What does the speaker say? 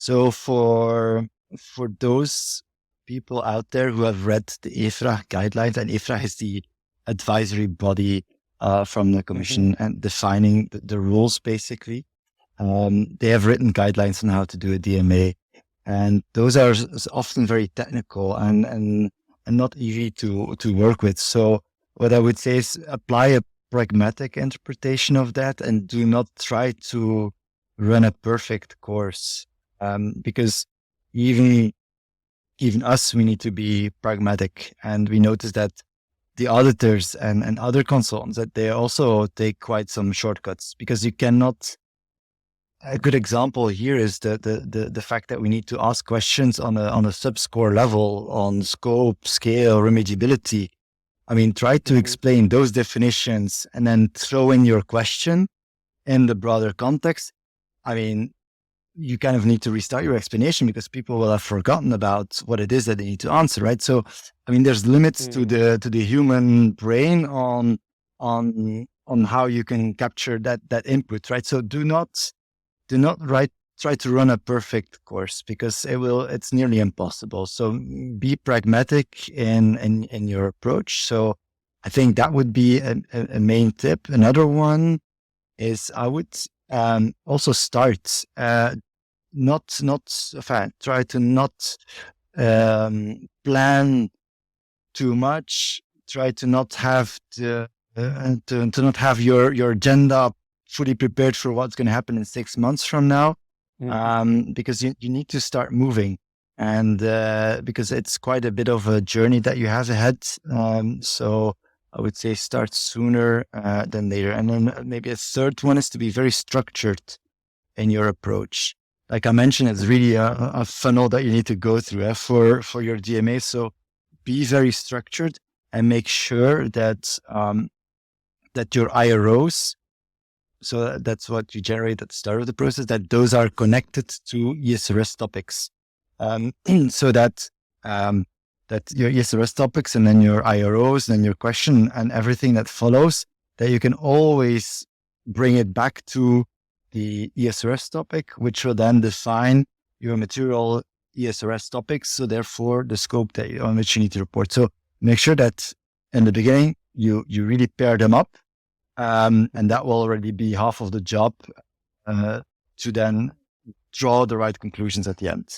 So for those people out there who have read the EFRA guidelines, and EFRA is the advisory body from the Commission and defining the rules, basically. They have written guidelines on how to do a DMA, and those are often very technical and not easy to work with. So what I would say is apply a pragmatic interpretation of that, and do not try to run a perfect course, because even us, we need to be pragmatic, and we notice that the auditors and other consultants, that they also take quite some shortcuts, because you cannot. A good example here is the fact that we need to ask questions on a sub-score level on scope, scale, remediability. I mean, try to explain those definitions and then throw in your question in the broader context. I mean, you kind of need to restart your explanation because people will have forgotten about what it is that they need to answer, right? So, I mean, there's limits to the human brain on how you can capture that input, right? So do not try to run a perfect course, because it's nearly impossible. So be pragmatic in your approach. So I think that would be a main tip. Another one is I would also start try to not plan too much. Try to not have to not have your agenda fully prepared for what's going to happen in 6 months from now, because you need to start moving, and because it's quite a bit of a journey that you have ahead. So I would say start sooner than later. And then maybe a third one is to be very structured in your approach. Like I mentioned, it's really a funnel that you need to go through for your DMA. So be very structured and make sure that that your IROs, so that's what you generate at the start of the process, that those are connected to ESRS topics, so that your ESRS topics and then your IROs and then your question and everything that follows, that you can always bring it back to the ESRS topic, which will then define your material ESRS topics. So therefore the scope on which you need to report. So make sure that in the beginning, you really pair them up. And that will already be half of the job to then draw the right conclusions at the end.